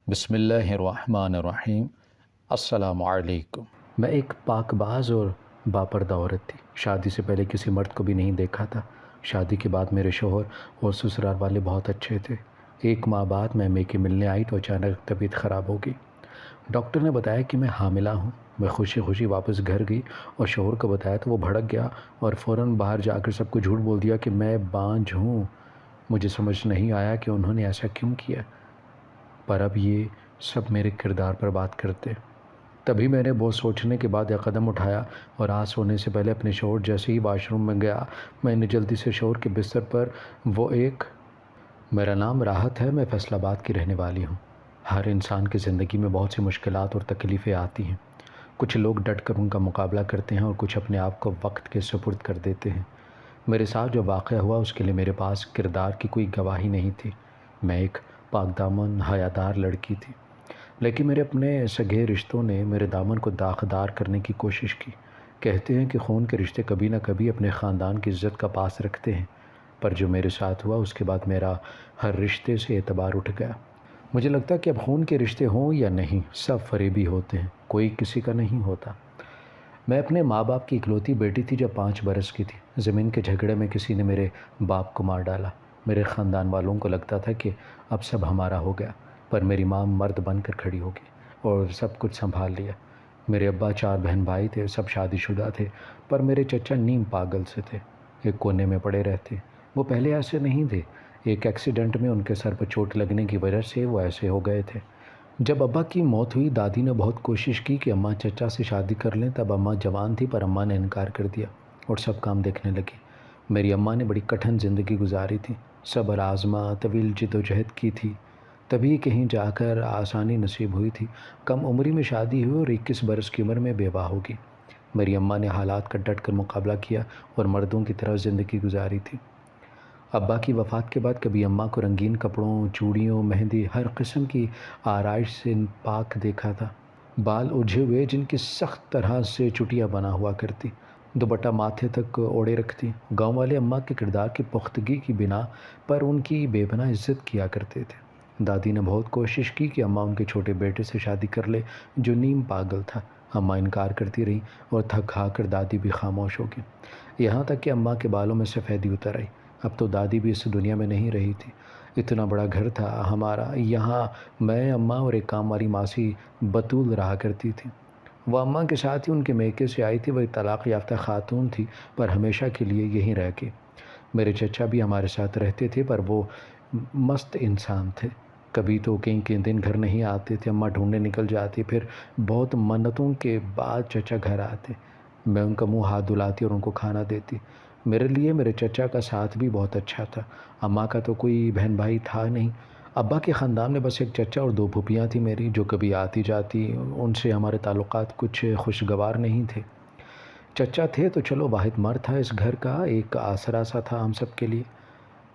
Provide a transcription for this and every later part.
بسم اللہ الرحمن الرحیم۔ السلام علیکم۔ میں ایک پاک باز اور باپردہ عورت تھی۔ شادی سے پہلے کسی مرد کو بھی نہیں دیکھا تھا۔ شادی کے بعد میرے شوہر اور سسرال والے بہت اچھے تھے۔ ایک ماہ بعد میں میکے ملنے آئی تو اچانک طبیعت خراب ہو گئی۔ ڈاکٹر نے بتایا کہ میں حاملہ ہوں۔ میں خوشی خوشی واپس گھر گئی اور شوہر کو بتایا تو وہ بھڑک گیا اور فوراً باہر جا کر سب کو جھوٹ بول دیا کہ میں بانجھ ہوں۔ مجھے سمجھ نہیں آیا کہ انہوں نے ایسا کیوں کیا، پر اب یہ سب میرے کردار پر بات کرتے۔ تبھی میں نے بہت سوچنے کے بعد ایک قدم اٹھایا اور آج سونے سے پہلے اپنے شوہر جیسے ہی واش روم میں گیا، میں نے جلدی سے شوہر کے بستر پر میرا نام راحت ہے، میں فیصل آباد کی رہنے والی ہوں۔ ہر انسان کی زندگی میں بہت سی مشکلات اور تکلیفیں آتی ہیں۔ کچھ لوگ ڈٹ کر ان کا مقابلہ کرتے ہیں اور کچھ اپنے آپ کو وقت کے سپرد کر دیتے ہیں۔ میرے ساتھ جو واقعہ ہوا اس کے لیے میرے پاس کردار کی کوئی گواہی نہیں تھی۔ میں ایک پاک دامن حیادار لڑکی تھی، لیکن میرے اپنے سگے رشتوں نے میرے دامن کو داغدار کرنے کی کوشش کی۔ کہتے ہیں کہ خون کے رشتے کبھی نہ کبھی اپنے خاندان کی عزت کا پاس رکھتے ہیں، پر جو میرے ساتھ ہوا اس کے بعد میرا ہر رشتے سے اعتبار اٹھ گیا۔ مجھے لگتا ہے کہ اب خون کے رشتے ہوں یا نہیں، سب فریبی ہوتے ہیں، کوئی کسی کا نہیں ہوتا۔ میں اپنے ماں باپ کی اکلوتی بیٹی تھی جب 5 برس کی تھی۔ زمین کے جھگڑے میں کسی نے میرے باپ کو مار ڈالا۔ میرے خاندان والوں کو لگتا تھا کہ اب سب ہمارا ہو گیا، پر میری ماں مرد بن کر کھڑی ہو گئی اور سب کچھ سنبھال لیا۔ میرے ابا 4 بہن بھائی تھے، سب شادی شدہ تھے، پر میرے چچا نیم پاگل سے تھے، ایک کونے میں پڑے رہتے۔ وہ پہلے ایسے نہیں تھے، ایک ایکسیڈنٹ میں ان کے سر پر چوٹ لگنے کی وجہ سے وہ ایسے ہو گئے تھے۔ جب ابا کی موت ہوئی، دادی نے بہت کوشش کی کہ اماں چچا سے شادی کر لیں۔ تب اماں جوان تھی، پر اماں نے انکار کر دیا اور سب کام دیکھنے لگی۔ میری اماں نے بڑی کٹھن زندگی گزاری تھی، صبر آزما، طویل جد و جہد کی تھی، تبھی کہیں جا کر آسانی نصیب ہوئی تھی۔ کم عمری میں شادی ہوئی اور 21 برس کی عمر میں بیوہ ہوگی۔ میری اماں نے حالات کا ڈٹ کر مقابلہ کیا اور مردوں کی طرح زندگی گزاری تھی۔ ابا کی وفات کے بعد کبھی اماں کو رنگین کپڑوں، چوڑیوں، مہندی، ہر قسم کی آرائش سے پاک دیکھا تھا۔ بال الجھے ہوئے جن کی سخت طرح سے چٹیاں بنا ہوا کرتی، دوپٹہ ماتھے تک اوڑے رکھتی۔ گاؤں والے اماں کے کردار کی پختگی کی بنا پر ان کی بے پناہ عزت کیا کرتے تھے۔ دادی نے بہت کوشش کی کہ اماں ان کے چھوٹے بیٹے سے شادی کر لے جو نیم پاگل تھا۔ اماں انکار کرتی رہی اور تھک ہار کر دادی بھی خاموش ہو گئی، یہاں تک کہ اماں کے بالوں میں سفیدی اتر آئی۔ اب تو دادی بھی اس دنیا میں نہیں رہی تھی۔ اتنا بڑا گھر تھا ہمارا، یہاں میں، اماں اور ایک کام والی ماسی بطول رہا کرتی تھی۔ وہ اماں کے ساتھ ہی ان کے میکے سے آئی تھی۔ وہ ایک طلاق یافتہ خاتون تھی، پر ہمیشہ کے لیے یہیں رہ گئی۔ میرے چچا بھی ہمارے ساتھ رہتے تھے، پر وہ مست انسان تھے، کبھی تو کئی دن گھر نہیں آتے تھے۔ اماں ڈھونڈنے نکل جاتی، پھر بہت منتوں کے بعد چچا گھر آتے۔ میں ان کا منہ ہاتھ دھلاتی اور ان کو کھانا دیتی۔ میرے لیے میرے چچا کا ساتھ بھی بہت اچھا تھا۔ اماں کا تو کوئی بہن بھائی تھا نہیں۔ ابا کے خاندان میں بس ایک چچا اور 2 پھوپھیاں تھیں میری، جو کبھی آتی جاتی، ان سے ہمارے تعلقات کچھ خوشگوار نہیں تھے۔ چچا تھے تو چلو واحد مرد تھا اس گھر کا، ایک آسرا سا تھا ہم سب کے لیے۔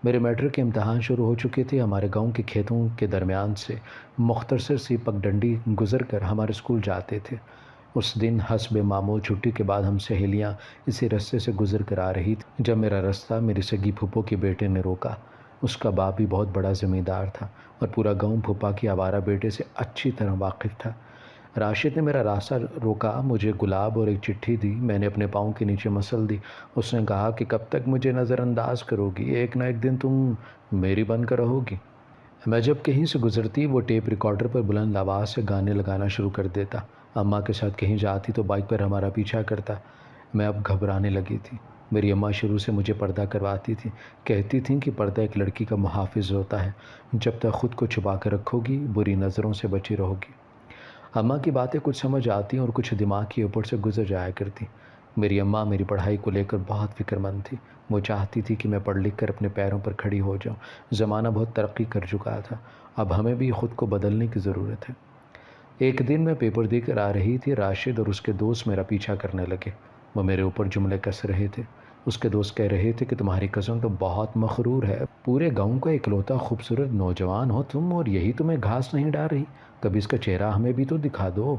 میرے میٹرک کے امتحان شروع ہو چکے تھے۔ ہمارے گاؤں کے کھیتوں کے درمیان سے مختصر سی پگڈنڈی گزر کر ہمارے اسکول جاتے تھے۔ اس دن حسب معمول چھٹی کے بعد ہم سہیلیاں اسی رستے سے گزر کر آ رہی تھیں جب میرا راستہ میری سگی پھوپھو کے بیٹے نے روکا۔ اس کا باپ بھی بہت بڑا زمیندار تھا اور پورا گاؤں پھوپھا کے آوارہ بیٹے سے اچھی طرح واقف تھا۔ راشد نے میرا راستہ روکا، مجھے گلاب اور ایک چٹھی دی۔ میں نے اپنے پاؤں کے نیچے مسل دی۔ اس نے کہا کہ کب تک مجھے نظر انداز کرو گی، ایک نہ ایک دن تم میری بن کر رہو گی۔ میں جب کہیں سے گزرتی وہ ٹیپ ریکارڈر پر بلند آواز سے گانے لگانا شروع کر دیتا۔ اماں کے ساتھ کہیں جاتی تو بائک پر ہمارا پیچھا کرتا۔ میں اب گھبرانے لگی تھی۔ میری اماں شروع سے مجھے پردہ کرواتی تھی، کہتی تھیں کہ پردہ ایک لڑکی کا محافظ ہوتا ہے، جب تک خود کو چھپا کر رکھو گی بری نظروں سے بچی رہو گی۔ اماں کی باتیں کچھ سمجھ آتی اور کچھ دماغ کے اوپر سے گزر جایا کرتی۔ میری اماں میری پڑھائی کو لے کر بہت فکر مند تھی۔ وہ چاہتی تھی کہ میں پڑھ لکھ کر اپنے پیروں پر کھڑی ہو جاؤں۔ زمانہ بہت ترقی کر چکا تھا، اب ہمیں بھی خود کو بدلنے کی ضرورت ہے۔ ایک دن میں پیپر دے کر آ رہی تھی، راشد اور اس کے دوست میرا پیچھا کرنے لگے۔ وہ میرے اوپر جملے کس رہے تھے۔ اس کے دوست کہہ رہے تھے کہ تمہاری کزن تو بہت مغرور ہے، پورے گاؤں کا اکلوتا خوبصورت نوجوان ہو تم اور یہی تمہیں گھاس نہیں ڈال رہی، کبھی اس کا چہرہ ہمیں بھی تو دکھا دو۔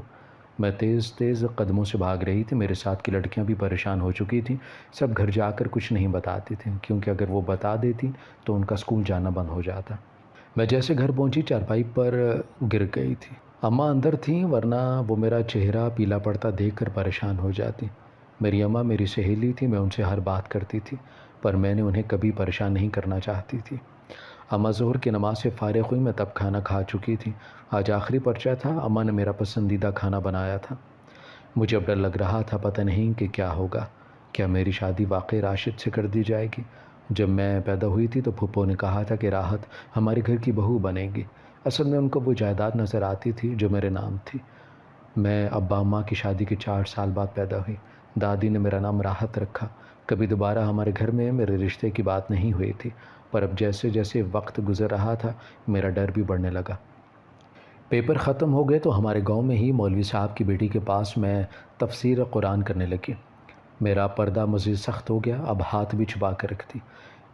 میں تیز تیز قدموں سے بھاگ رہی تھی۔ میرے ساتھ کی لڑکیاں بھی پریشان ہو چکی تھیں، سب گھر جا کر کچھ نہیں بتاتی تھیں، کیونکہ اگر وہ بتا دیتی تو ان کا اسکول جانا بند ہو جاتا۔ میں جیسے گھر پہنچی چارپائی پر گر گئی تھی۔ اماں اندر تھیں، ورنہ وہ میرا چہرہ پیلا پڑتا دیکھ کر پریشان ہو جاتی۔ میری اماں میری سہیلی تھی، میں ان سے ہر بات کرتی تھی، پر میں نے انہیں کبھی پریشان نہیں کرنا چاہتی تھی۔ اماں ظہر کی نماز سے فارغ ہوئی، میں تب کھانا کھا چکی تھی۔ آج آخری پرچہ تھا، اماں نے میرا پسندیدہ کھانا بنایا تھا۔ مجھے اب ڈر لگ رہا تھا، پتہ نہیں کہ کیا ہوگا، کیا میری شادی واقعی راشد سے کر دی جائے گی؟ جب میں پیدا ہوئی تھی تو پھپھو نے کہا تھا کہ راحت ہمارے گھر کی بہو بنے گی۔ اصل میں ان کو وہ جائیداد نظر آتی تھی جو میرے نام تھی۔ میں ابا اماں کی شادی کے 4 سال بعد پیدا ہوئی۔ دادی نے میرا نام راحت رکھا۔ کبھی دوبارہ ہمارے گھر میں میرے رشتے کی بات نہیں ہوئی تھی، پر اب جیسے جیسے وقت گزر رہا تھا میرا ڈر بھی بڑھنے لگا۔ پیپر ختم ہو گئے تو ہمارے گاؤں میں ہی مولوی صاحب کی بیٹی کے پاس میں تفسیر قرآن کرنے لگی۔ میرا پردہ مزید سخت ہو گیا، اب ہاتھ بھی چھپا کر رکھتی۔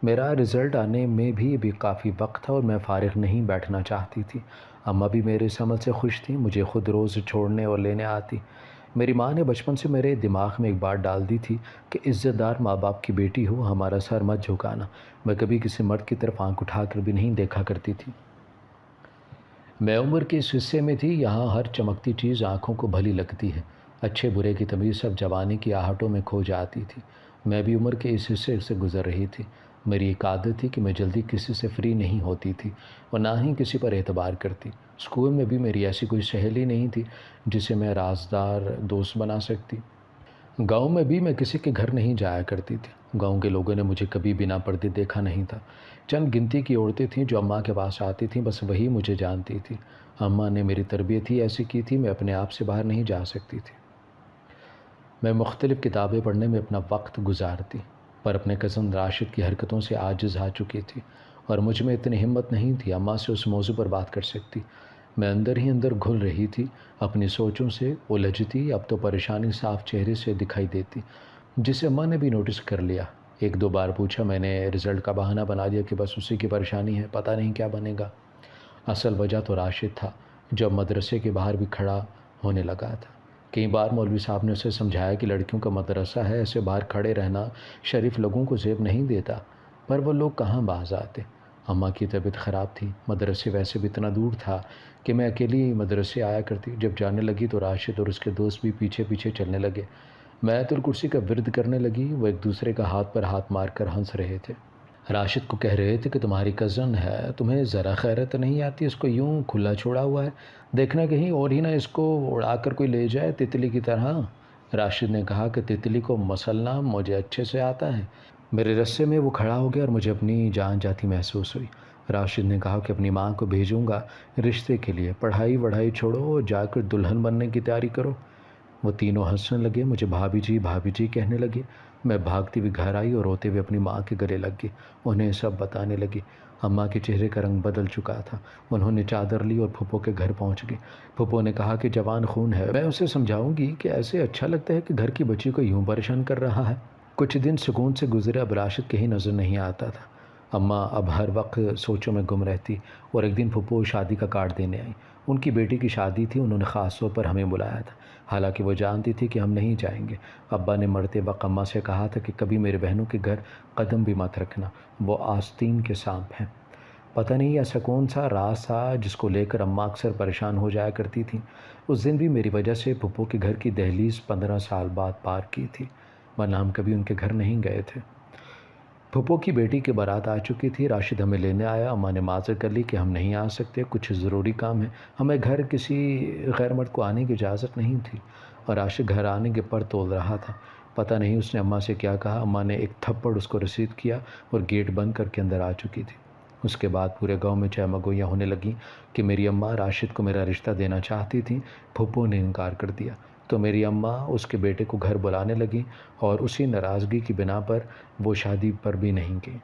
میرا رزلٹ آنے میں بھی کافی وقت تھا اور میں فارغ نہیں بیٹھنا چاہتی تھی۔ اماں بھی میرے اس عمل سے خوش تھیں، مجھے خود روز چھوڑنے اور لینے آتی۔ میری ماں نے بچپن سے میرے دماغ میں ایک بات ڈال دی تھی کہ عزت دار ماں باپ کی بیٹی ہو، ہمارا سر مت جھکانا۔ میں کبھی کسی مرد کی طرف آنکھ اٹھا کر بھی نہیں دیکھا کرتی تھی۔ میں عمر کے اس حصے میں تھی، یہاں ہر چمکتی چیز آنکھوں کو بھلی لگتی ہے، اچھے برے کی تمیز سب جوانی کی آہٹوں میں کھو جاتی تھی۔ میں بھی عمر کے اس حصے سے گزر رہی تھی۔ میری ایک عادت تھی کہ میں جلدی کسی سے فری نہیں ہوتی تھی اور نہ ہی کسی پر اعتبار کرتی۔ اسکول میں بھی میری ایسی کوئی سہیلی نہیں تھی جسے میں رازدار دوست بنا سکتی۔ گاؤں میں بھی میں کسی کے گھر نہیں جایا کرتی تھی۔ گاؤں کے لوگوں نے مجھے کبھی بنا پردے دیکھا نہیں تھا۔ چند گنتی کی عورتیں تھیں جو اماں کے پاس آتی تھیں، بس وہی مجھے جانتی تھی۔ اماں نے میری تربیت ہی ایسی کی تھی، میں اپنے آپ سے باہر نہیں جا سکتی تھی۔ میں مختلف کتابیں پڑھنے میں اپنا وقت گزارتی، پر اپنے کزن راشد کی حرکتوں سے عاجز آ چکی تھی اور مجھ میں اتنی ہمت نہیں تھی اماں سے اس موضوع پر بات کر سکتی۔ میں اندر ہی اندر گھل رہی تھی، اپنی سوچوں سے الجھتی۔ اب تو پریشانی صاف چہرے سے دکھائی دیتی، جسے اماں نے بھی نوٹس کر لیا۔ 1-2 بار پوچھا، میں نے رزلٹ کا بہانہ بنا دیا کہ بس اسی کی پریشانی ہے، پتہ نہیں کیا بنے گا۔ اصل وجہ تو راشد تھا، جو اب مدرسے کے باہر بھی کھڑا ہونے لگا تھا۔ کئی بار مولوی صاحب نے اسے سمجھایا کہ لڑکیوں کا مدرسہ ہے، ایسے باہر کھڑے رہنا شریف لوگوں کو زیب نہیں دیتا، پر وہ لوگ کہاں باز آتے۔ اماں کی طبیعت خراب تھی، مدرسے ویسے بھی اتنا دور تھا کہ میں اکیلی مدرسے آیا کرتی۔ جب جانے لگی تو راشد اور اس کے دوست بھی پیچھے پیچھے چلنے لگے۔ میں آیت الکرسی کا ورد کرنے لگی، وہ ایک دوسرے کا ہاتھ پر ہاتھ مار کر ہنس رہے تھے۔ راشد کو کہہ رہے تھے کہ تمہاری کزن ہے، تمہیں ذرا خیرت نہیں آتی، اس کو یوں کھلا چھوڑا ہوا ہے، دیکھنا کہیں اور ہی نہ اس کو اڑا کر کوئی لے جائے تتلی کی طرح۔ راشد نے کہا کہ تتلی کو مسلنا مجھے اچھے سے آتا ہے۔ میرے رسے میں وہ کھڑا ہو گیا اور مجھے اپنی جان جاتی محسوس ہوئی۔ راشد نے کہا کہ اپنی ماں کو بھیجوں گا رشتے کے لیے، پڑھائی وڑھائی چھوڑو اور جا کر دلہن بننے کی تیاری کرو۔ وہ تینوں ہنسنے لگے، مجھے بھابھی جی کہنے لگے۔ میں بھاگتی ہوئی گھر آئی اور روتے ہوئے اپنی ماں کے گلے لگ گئی، انہیں سب بتانے لگی۔ اماں کے چہرے کا رنگ بدل چکا تھا، انہوں نے چادر لی اور پھپھو کے گھر پہنچ گئی۔ پھپھو نے کہا کہ جوان خون ہے، میں اسے سمجھاؤں گی کہ ایسے اچھا لگتا ہے کہ گھر کی بچی کو یوں پریشان کر رہا ہے۔ کچھ دن سکون سے گزرے، اب راشد کہیں نظر نہیں آتا تھا۔ اماں اب ہر وقت سوچوں میں گم رہتی اور ایک دن پھپھو شادی کا کارڈ دینے آئی۔ ان کی بیٹی کی شادی تھی، انہوں نے خاص طور پر ہمیں بلایا تھا، حالانکہ وہ جانتی تھی کہ ہم نہیں جائیں گے۔ ابا نے مرتے وقت اماں سے کہا تھا کہ کبھی میرے بہنوں کے گھر قدم بھی مت رکھنا، وہ آستین کے سانپ ہیں۔ پتہ نہیں ایسا کون سا راز تھا جس کو لے کر اماں اکثر پریشان ہو جایا کرتی تھیں۔ اس دن بھی میری وجہ سے پھپھو کے گھر کی دہلیز 15 سال بعد پار کی تھی، ورنہ ہم کبھی ان کے گھر نہیں گئے تھے۔ پھپھو کی بیٹی کی بارات آ چکی تھی، راشد ہمیں لینے آیا۔ اماں نے معذرت کر لی کہ ہم نہیں آ سکتے، کچھ ضروری کام ہے، ہمیں گھر کسی غیر مرد کو آنے کی اجازت نہیں تھی۔ اور راشد گھر آنے کے پر تول رہا تھا، پتہ نہیں اس نے اماں سے کیا کہا۔ اماں نے ایک تھپڑ اس کو رسید کیا اور گیٹ بند کر کے اندر آ چکی تھی۔ اس کے بعد پورے گاؤں میں چہمگوئیاں ہونے لگیں کہ میری اماں راشد کو میرا رشتہ دینا چاہتی تھیں۔ پھپھو نے انکار کر دیا تو میری اماں اس کے بیٹے کو گھر بلانے لگیں اور اسی ناراضگی کی بنا پر وہ شادی پر بھی نہیں گئی۔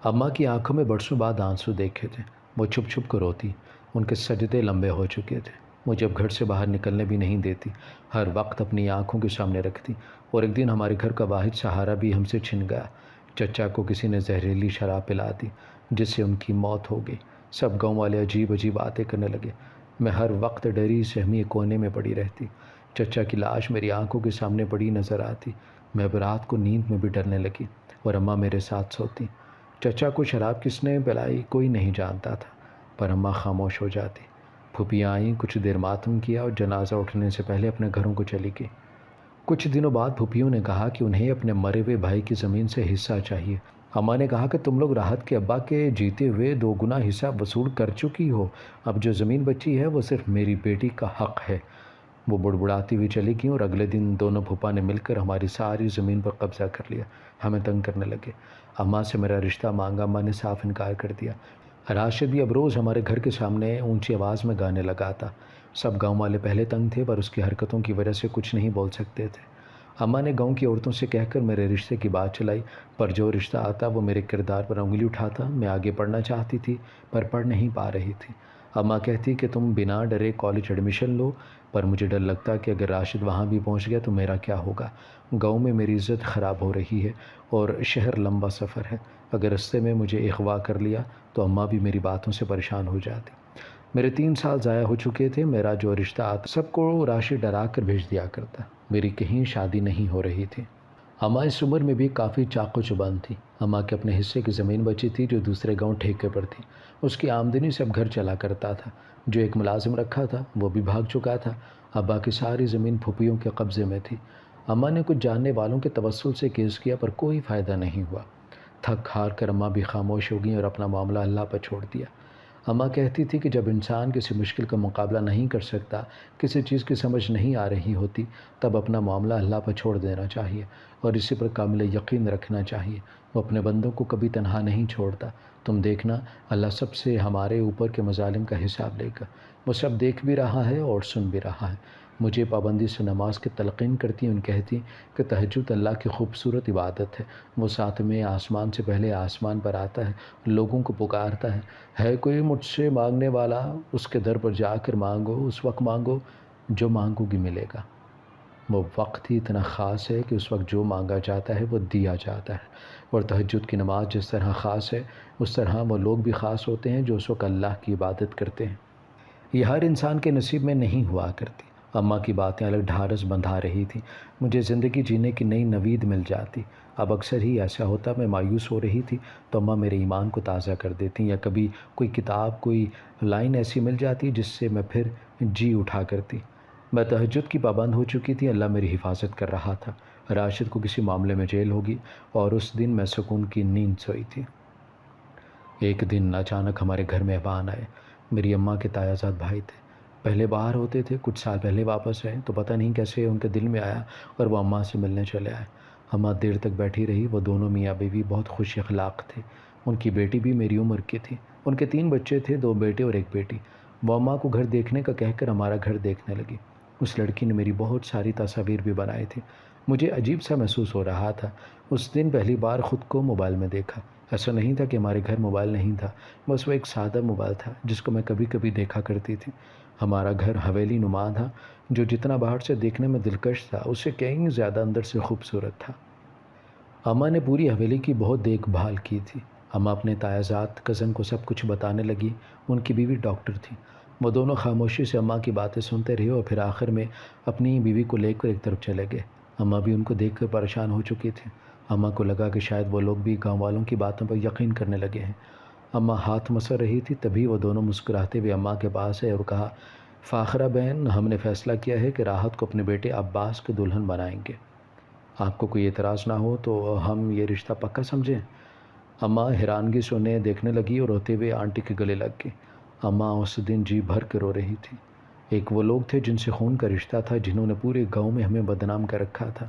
اماں کی آنکھوں میں برسوں بعد آنسو دیکھے تھے، وہ چھپ چھپ کر روتی، ان کے سجدے لمبے ہو چکے تھے۔ مجھے اب گھر سے باہر نکلنے بھی نہیں دیتی، ہر وقت اپنی آنکھوں کے سامنے رکھتی۔ اور ایک دن ہمارے گھر کا واحد سہارا بھی ہم سے چھن گیا، چچا کو کسی نے زہریلی شراب پلا دی جس سے ان کی موت ہو گئی۔ سب گاؤں والے عجیب عجیب باتیں کرنے لگے، میں ہر وقت ڈری سہمی کونے میں پڑی رہتی۔ چچا کی لاش میری آنکھوں کے سامنے پڑی نظر آتی، میں اب رات کو نیند میں بھی ڈرنے لگی اور اماں میرے ساتھ سوتی۔ چچا کو شراب کس نے پلائی کوئی نہیں جانتا تھا، پر اماں خاموش ہو جاتی۔ پھوپھیاں آئیں، کچھ دیر ماتم کیا اور جنازہ اٹھنے سے پہلے اپنے گھروں کو چلی گئی۔ کچھ دنوں بعد پھوپھیوں نے کہا کہ انہیں اپنے مرے ہوئے بھائی کی زمین سے حصہ چاہیے۔ اماں نے کہا کہ تم لوگ راحت کے ابا کے جیتے ہوئے 2 گنا حصہ وصول کر چکی ہو، اب جو زمین بچی ہے وہ صرف میری بیٹی کا حق ہے۔ وہ بڑبڑاتی ہوئی چلی گئیں اور اگلے دن دونوں پھوپھا نے مل کر ہماری ساری زمین پر قبضہ کر لیا، ہمیں تنگ کرنے لگے۔ اماں سے میرا رشتہ مانگا، اماں نے صاف انکار کر دیا۔ راشد بھی اب روز ہمارے گھر کے سامنے اونچی آواز میں گانے لگا تھا۔ سب گاؤں والے پہلے تنگ تھے پر اس کی حرکتوں کی وجہ سے کچھ نہیں بول سکتے تھے۔ اماں نے گاؤں کی عورتوں سے کہہ کر میرے رشتے کی بات چلائی، پر جو رشتہ آتا وہ میرے کردار پر انگلی اٹھاتا۔ میں آگے پڑھنا چاہتی تھی پر پڑھ نہیں پا رہی تھی۔ اماں کہتی کہ تم بنا ڈرے کالج ایڈمیشن لو، پر مجھے ڈر لگتا کہ اگر راشد وہاں بھی پہنچ گیا تو میرا کیا ہوگا۔ گاؤں میں میری عزت خراب ہو رہی ہے اور شہر لمبا سفر ہے، اگر رستے میں مجھے اغوا کر لیا تو اماں بھی میری باتوں سے پریشان ہو جاتی۔ میرے 3 سال ضائع ہو چکے تھے، میرا جو رشتہ آتا سب کو راشد ڈرا کر بھیج دیا کرتا، میری کہیں شادی نہیں ہو رہی تھی۔ اماں اس عمر میں بھی کافی چاق و چبند تھی۔ اماں کے اپنے حصے کی زمین بچی تھی جو دوسرے گاؤں ٹھیکے پر تھی، اس کی آمدنی سے اب گھر چلا کرتا تھا۔ جو ایک ملازم رکھا تھا وہ بھی بھاگ چکا تھا۔ ابا کی ساری زمین پھوپھیوں کے قبضے میں تھی۔ اماں نے کچھ جاننے والوں کے توسل سے کیس کیا پر کوئی فائدہ نہیں ہوا۔ تھک ہار کر اماں بھی خاموش ہو گئیں اور اپنا معاملہ اللہ پر چھوڑ دیا۔ اماں کہتی تھی کہ جب انسان کسی مشکل کا مقابلہ نہیں کر سکتا، کسی چیز کی سمجھ نہیں آ رہی ہوتی، تب اپنا معاملہ اللہ پر چھوڑ دینا چاہیے اور اسی پر کامل یقین رکھنا چاہیے۔ وہ اپنے بندوں کو کبھی تنہا نہیں چھوڑتا۔ تم دیکھنا، اللہ سب سے ہمارے اوپر کے مظالم کا حساب لے گا۔ وہ سب دیکھ بھی رہا ہے اور سن بھی رہا ہے۔ مجھے پابندی سے نماز کی تلقین کرتی ان کہتی کہ تہجد اللہ کی خوبصورت عبادت ہے۔ وہ 7ویں آسمان سے پہلے آسمان پر آتا ہے، لوگوں کو پکارتا ہے کوئی مجھ سے مانگنے والا، اس کے در پر جا کر مانگو، اس وقت مانگو جو مانگو گی ملے گا۔ وہ وقت ہی اتنا خاص ہے کہ اس وقت جو مانگا جاتا ہے وہ دیا جاتا ہے، اور تہجد کی نماز جس طرح خاص ہے اس طرح وہ لوگ بھی خاص ہوتے ہیں جو اس وقت اللہ کی عبادت کرتے ہیں۔ یہ ہر انسان کے نصیب میں نہیں ہوا کرتی۔ اماں کی باتیں الگ ڈھارس بندھا رہی تھیں، مجھے زندگی جینے کی نئی نوید مل جاتی۔ اب اکثر ہی ایسا ہوتا، میں مایوس ہو رہی تھی تو اماں میرے ایمان کو تازہ کر دیتی، یا کبھی کوئی کتاب، کوئی لائن ایسی مل جاتی جس سے میں پھر جی اٹھا کرتی۔ میں تہجد کی پابند ہو چکی تھی، اللہ میری حفاظت کر رہا تھا۔ راشد کو کسی معاملے میں جیل ہوگی اور اس دن میں سکون کی نیند سوئی تھی۔ ایک دن اچانک ہمارے گھر مہمان آئے۔ میری اماں کے تایا زاد بھائی تھے، پہلے باہر ہوتے تھے، کچھ سال پہلے واپس آئے، تو پتہ نہیں کیسے ان کے دل میں آیا اور وہ اماں سے ملنے چلے آئے۔ اماں دیر تک بیٹھی رہی۔ وہ دونوں میاں بیوی بہت خوش اخلاق تھے۔ ان کی بیٹی بھی میری عمر کی تھی۔ ان کے 3 بچے تھے، 2 بیٹے اور 1 بیٹی۔ وہ اماں کو گھر دیکھنے کا کہہ کر ہمارا گھر دیکھنے لگی۔ اس لڑکی نے میری بہت ساری تصاویر بھی بنائی تھی۔ مجھے عجیب سا محسوس ہو رہا تھا۔ اس دن پہلی بار خود کو موبائل میں دیکھا۔ ایسا نہیں تھا کہ ہمارے گھر موبائل نہیں تھا، بس وہ ایک سادہ موبائل تھا جس کو میں کبھی کبھی دیکھا کرتی تھی۔ ہمارا گھر حویلی نما تھا، جو جتنا باہر سے دیکھنے میں دلکش تھا اس سے کہیں زیادہ اندر سے خوبصورت تھا۔ اماں نے پوری حویلی کی بہت دیکھ بھال کی تھی۔ اماں اپنے تایا زاد کزن کو سب کچھ بتانے لگی۔ ان کی بیوی ڈاکٹر تھی۔ وہ دونوں خاموشی سے اماں کی باتیں سنتے رہے اور پھر آخر میں اپنی بیوی کو لے کر ایک طرف چلے گئے۔ اماں بھی ان کو دیکھ کر پریشان ہو چکی تھی۔ اماں کو لگا کہ شاید وہ لوگ بھی گاؤں والوں کی باتوں پر یقین کرنے لگے ہیں۔ اماں ہاتھ مسر رہی تھی، تبھی وہ دونوں مسکراتے ہوئے اماں کے پاس آئے اور کہا، فاخرہ بہن، ہم نے فیصلہ کیا ہے کہ راحت کو اپنے بیٹے عباس کے دلہن بنائیں گے۔ آپ کو کوئی اعتراض نہ ہو تو ہم یہ رشتہ پکا سمجھیں؟ اماں حیرانگی سے انہیں دیکھنے لگی اور روتے ہوئے آنٹی کے گلے لگ گئی۔ اماں اس دن جی بھر کے رو رہی تھی۔ ایک وہ لوگ تھے جن سے خون کا رشتہ تھا، جنہوں نے پورے گاؤں میں ہمیں بدنام کر رکھا تھا،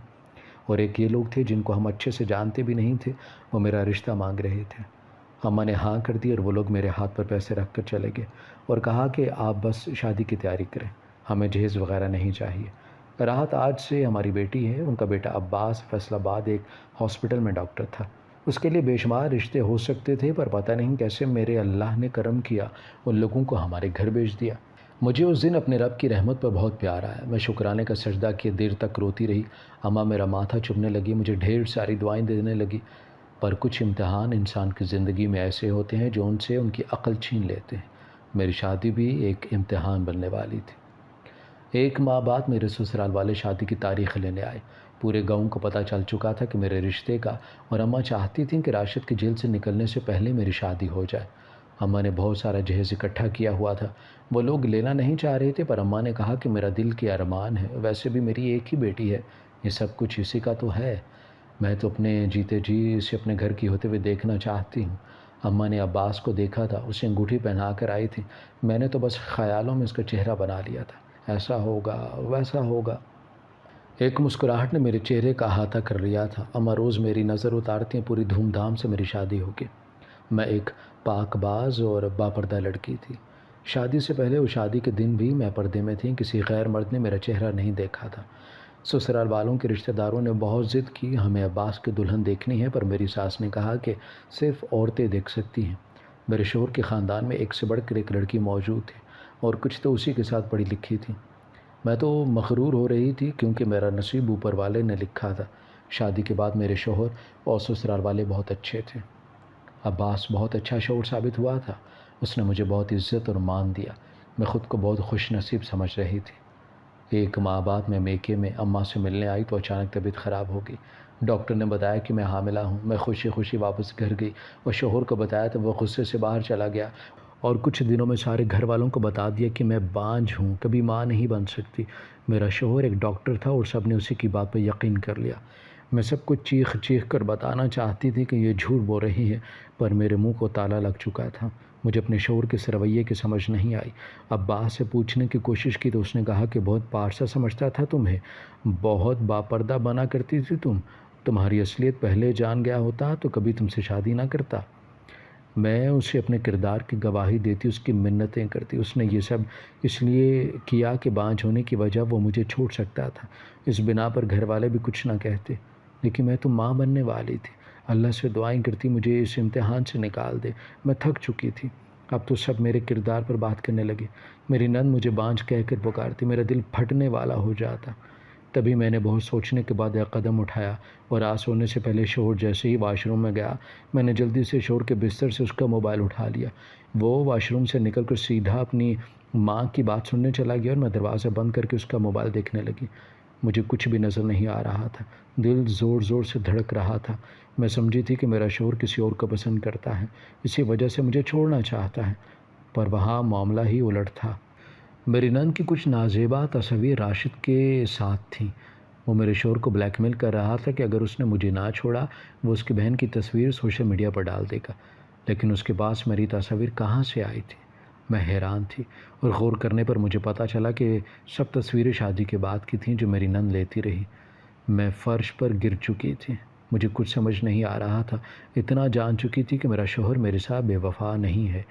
اور ایک یہ لوگ تھے جن کو ہم اچھے سے جانتے بھی نہیں تھے، وہ میرا رشتہ مانگ رہے تھے۔ اماں نے ہاں کر دی اور وہ لوگ میرے ہاتھ پر پیسے رکھ کر چلے گئے اور کہا کہ آپ بس شادی کی تیاری کریں، ہمیں جہیز وغیرہ نہیں چاہیے۔ راحت آج سے ہماری بیٹی ہے۔ ان کا بیٹا عباس فیصل آباد ایک ہاسپٹل میں ڈاکٹر تھا۔ اس کے لیے بے شمار رشتے ہو سکتے تھے، پر پتہ نہیں کیسے میرے اللہ نے کرم کیا، ان لوگوں کو ہمارے گھر بھیج دیا۔ مجھے اس دن اپنے رب کی رحمت پر بہت پیار آیا۔ میں شکرانے کا سجدہ کیے دیر تک روتی رہی۔ اماں میرا ماتھا چومنے لگی، مجھے ڈھیر ساری دعائیں دینے لگی۔ پر کچھ امتحان انسان کی زندگی میں ایسے ہوتے ہیں جو ان سے ان کی عقل چھین لیتے ہیں۔ میری شادی بھی ایک امتحان بننے والی تھی۔ 1 ماہ بعد میرے سسرال والے شادی کی تاریخ لینے آئے۔ پورے گاؤں کو پتہ چل چکا تھا کہ میرے رشتے کا، اور اماں چاہتی تھیں کہ راشد کے جیل سے نکلنے سے پہلے میری شادی ہو جائے۔ اماں نے بہت سارا جہیز اکٹھا کیا ہوا تھا۔ وہ لوگ لینا نہیں چاہ رہے تھے، پر اماں نے کہا کہ میرا دل کی ارمان ہے، ویسے بھی میری ایک ہی بیٹی ہے، یہ سب کچھ اسی کا تو ہے۔ میں تو اپنے جیتے جی اسے اپنے گھر کی ہوتے ہوئے دیکھنا چاہتی ہوں۔ اماں نے عباس کو دیکھا تھا، اسے انگوٹھی پہنا کر آئی تھی، میں نے تو بس خیالوں میں اس کا چہرہ بنا لیا تھا، ایسا ہوگا ویسا ہوگا۔ ایک مسکراہٹ نے میرے چہرے کا احاطہ کر لیا تھا۔ اماں روز میری نظر اتارتی ہیں، پوری دھوم دھام سے میری شادی ہوگی۔ میں ایک پاک باز اور باپردہ لڑکی تھی۔ شادی سے پہلے اور شادی کے دن بھی میں پردے میں تھی، کسی غیر مرد نے میرا چہرہ نہیں دیکھا تھا۔ سسرال والوں کے رشتہ داروں نے بہت ضد کی، ہمیں عباس کی دلہن دیکھنی ہے، پر میری ساس نے کہا کہ صرف عورتیں دیکھ سکتی ہیں۔ میرے شوہر کے خاندان میں ایک سے بڑھ کر ایک لڑکی موجود تھی، اور کچھ تو اسی کے ساتھ پڑھی لکھی تھی۔ میں تو مغرور ہو رہی تھی کیونکہ میرا نصیب اوپر والے نے لکھا تھا۔ شادی کے بعد میرے شوہر اور سسرال والے بہت اچھے تھے۔ عباس بہت اچھا شوہر ثابت ہوا تھا، اس نے مجھے بہت عزت اور مان دیا، میں خود کو بہت خوش نصیب سمجھ رہی تھی۔ ایک ماہ بعد میں میکے میں اماں سے ملنے آئی تو اچانک طبیعت خراب ہو گئی۔ ڈاکٹر نے بتایا کہ میں حاملہ ہوں۔ میں خوشی خوشی واپس گھر گئی اور شوہر کو بتایا تو وہ غصے سے باہر چلا گیا، اور کچھ دنوں میں سارے گھر والوں کو بتا دیا کہ میں بانجھ ہوں، کبھی ماں نہیں بن سکتی۔ میرا شوہر ایک ڈاکٹر تھا اور سب نے اسی کی بات پہ یقین کر لیا۔ میں سب کچھ چیخ چیخ کر بتانا چاہتی تھی کہ یہ جھوٹ بول رہی ہے، پر میرے منہ کو تالا لگ چکا تھا۔ مجھے اپنے شوہر کے اس رویے کی سمجھ نہیں آئی۔ عباس سے پوچھنے کی کوشش کی تو اس نے کہا کہ بہت پارسا سمجھتا تھا تمہیں، بہت باپردہ بنا کرتی تھی تمہاری اصلیت پہلے جان گیا ہوتا تو کبھی تم سے شادی نہ کرتا۔ میں اسے اپنے کردار کی گواہی دیتی، اس کی منتیں کرتی۔ اس نے یہ سب اس لیے کیا کہ بانجھ ہونے کی وجہ وہ مجھے چھوڑ سکتا تھا، اس بنا پر گھر والے بھی کچھ نہ کہتے، لیکن میں تو ماں بننے والی تھی۔ اللہ سے دعائیں کرتی مجھے اس امتحان سے نکال دے، میں تھک چکی تھی۔ اب تو سب میرے کردار پر بات کرنے لگے، میری نند مجھے بانجھ کہہ کر پکارتی، میرا دل پھٹنے والا ہو جاتا۔ تبھی میں نے بہت سوچنے کے بعد ایک قدم اٹھایا، اور رات سونے سے پہلے شوہر جیسے ہی واش روم میں گیا، میں نے جلدی سے شوہر کے بستر سے اس کا موبائل اٹھا لیا۔ وہ واش روم سے نکل کر سیدھا اپنی ماں کی بات سننے چلا گیا، اور میں دروازہ بند کر کے اس کا موبائل دیکھنے لگی۔ مجھے کچھ بھی نظر نہیں آ رہا تھا، دل زور زور سے دھڑک رہا تھا۔ میں سمجھی تھی کہ میرا شوہر کسی اور کو پسند کرتا ہے، اسی وجہ سے مجھے چھوڑنا چاہتا ہے، پر وہاں معاملہ ہی الٹ تھا۔ میری نند کی کچھ نازیبا تصاویر راشد کے ساتھ تھیں۔ وہ میرے شوہر کو بلیک میل کر رہا تھا کہ اگر اس نے مجھے نہ چھوڑا وہ اس کی بہن کی تصویر سوشل میڈیا پر ڈال دے گا، لیکن اس کے پاس میری تصاویر کہاں سے آئی تھی؟ میں حیران تھی، اور غور کرنے پر مجھے پتہ چلا کہ سب تصویریں شادی کے بعد کی تھیں جو میری نند لیتی رہی۔ میں فرش پر گر چکی تھی، مجھے کچھ سمجھ نہیں آ رہا تھا۔ اتنا جان چکی تھی کہ میرا شوہر میرے ساتھ بے وفا نہیں ہے،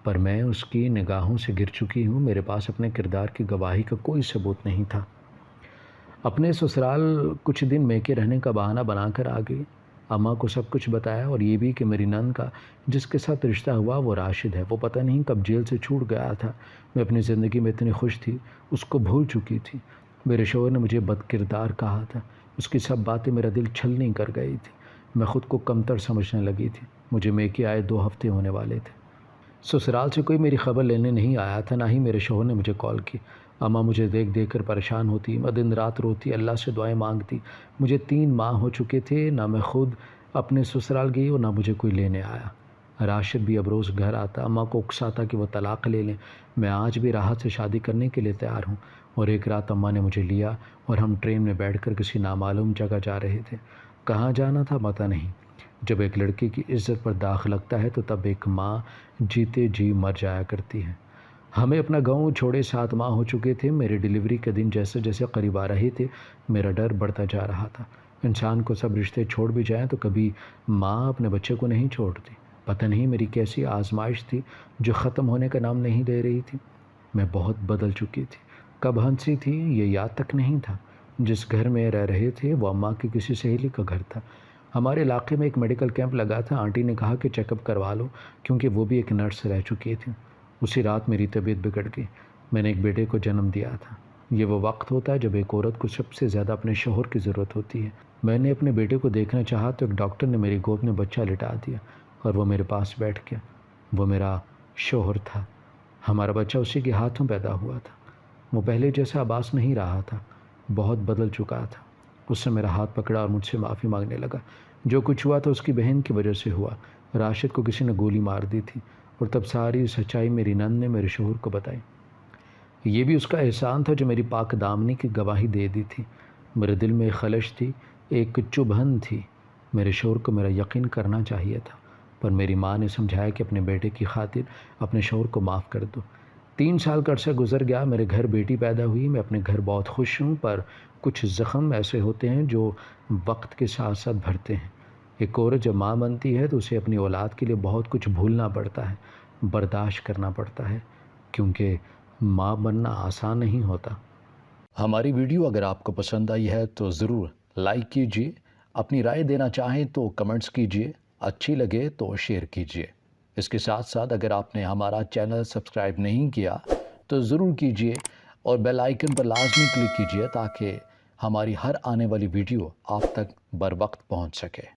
پر میں اس کی نگاہوں سے گر چکی ہوں۔ میرے پاس اپنے کردار کی گواہی کا کوئی ثبوت نہیں تھا۔ اپنے سسرال کچھ دن میکے رہنے کا بہانہ بنا کر آ گئی۔ اماں کو سب کچھ بتایا، اور یہ بھی کہ میری نند کا جس کے ساتھ رشتہ ہوا وہ راشد ہے، وہ پتہ نہیں کب جیل سے چھوٹ گیا تھا۔ میں اپنی زندگی میں اتنی خوش تھی، اس کو بھول چکی تھی۔ میرے شوہر نے مجھے بد کردار کہا تھا، اس کی سب باتیں میرا دل چھلنی کر گئی تھی۔ میں خود کو کمتر سمجھنے لگی تھی۔ مجھے میکے آئے 2 ہفتے ہونے والے تھے۔ سسرال سے کوئی میری خبر لینے نہیں آیا تھا، نہ ہی میرے شوہر نے مجھے کال کی۔ اماں مجھے دیکھ دیکھ کر پریشان ہوتی، میں دن رات روتی، اللہ سے دعائیں مانگتی۔ مجھے 3 ماہ ہو چکے تھے، نہ میں خود اپنے سسرال گئی اور نہ مجھے کوئی لینے آیا۔ راشد بھی اب روز گھر آتا، اماں کو اکساتا کہ وہ طلاق لے لیں۔ میں آج بھی راحت سے شادی کرنے کے لیے تیار ہوں، اور ایک رات اماں نے مجھے لیا اور ہم ٹرین میں بیٹھ کر کسی نامعلوم جگہ جا رہے تھے۔ کہاں جانا تھا پتہ نہیں۔ جب ایک لڑکی کی عزت پر داغ لگتا ہے تو تب ایک ماں جیتے جی مر جایا کرتی ہے۔ ہمیں اپنا گاؤں چھوڑے 7 ماہ ہو چکے تھے۔ میرے ڈیلیوری کے دن جیسے جیسے قریب آ رہے تھے میرا ڈر بڑھتا جا رہا تھا۔ انسان کو سب رشتے چھوڑ بھی جائیں تو کبھی ماں اپنے بچے کو نہیں چھوڑتی۔ پتہ نہیں میری کیسی آزمائش تھی جو ختم ہونے کا نام نہیں لے رہی تھی۔ میں بہت بدل چکی تھی۔ کب ہنسی تھی یہ یاد تک نہیں تھا۔ جس گھر میں رہ رہے تھے وہ اماں کی کسی سہیلی کا گھر تھا۔ ہمارے علاقے میں ایک میڈیکل کیمپ لگا تھا، آنٹی نے کہا کہ چیک اپ کروا لو کیونکہ وہ بھی ایک نرس رہ چکی تھی۔ اسی رات میری طبیعت بگڑ گئی۔ میں نے ایک بیٹے کو جنم دیا تھا۔ یہ وہ وقت ہوتا ہے جب ایک عورت کو سب سے زیادہ اپنے شوہر کی ضرورت ہوتی ہے۔ میں نے اپنے بیٹے کو دیکھنا چاہا تو ایک ڈاکٹر نے میری گود میں بچہ لٹا دیا اور وہ میرے پاس بیٹھ گیا۔ وہ میرا شوہر تھا۔ ہمارا بچہ اسی کے ہاتھوں پیدا ہوا تھا۔ وہ پہلے جیسا عباس نہیں رہا تھا، بہت بدل چکا تھا۔ اس نے میرا ہاتھ پکڑا اور مجھ سے معافی مانگنے لگا۔ جو کچھ ہوا تھا اس کی بہن کی وجہ سے ہوا۔ راشد کو کسی نے گولی مار دی تھی۔ اور تب ساری سچائی میری نند نے میرے شوہر کو بتائی۔ یہ بھی اس کا احسان تھا جو میری پاک دامنی کی گواہی دے دی تھی۔ میرے دل میں ایک خلش تھی، ایک چبھن تھی۔ میرے شوہر کو میرا یقین کرنا چاہیے تھا، پر میری ماں نے سمجھایا کہ اپنے بیٹے کی خاطر اپنے شوہر کو معاف کر دو۔ 3 سال کا عرصہ گزر گیا، میرے گھر بیٹی پیدا ہوئی۔ میں اپنے گھر بہت خوش ہوں، پر کچھ زخم ایسے ہوتے ہیں جو وقت کے ساتھ ساتھ بھرتے ہیں۔ ایک عورت جب ماں بنتی ہے تو اسے اپنی اولاد کے لیے بہت کچھ بھولنا پڑتا ہے، برداشت کرنا پڑتا ہے، کیونکہ ماں بننا آسان نہیں ہوتا۔ ہماری ویڈیو اگر آپ کو پسند آئی ہے تو ضرور لائک کیجیے، اپنی رائے دینا چاہیں تو کمنٹس کیجیے، اچھی لگے تو شیئر کیجیے۔ اس کے ساتھ ساتھ اگر آپ نے ہمارا چینل سبسکرائب نہیں کیا تو ضرور کیجیے اور بیل آئیکن پر لازمی کلک کیجیے تاکہ ہماری ہر آنے والی ویڈیو آپ تک بر وقت پہنچ سکے۔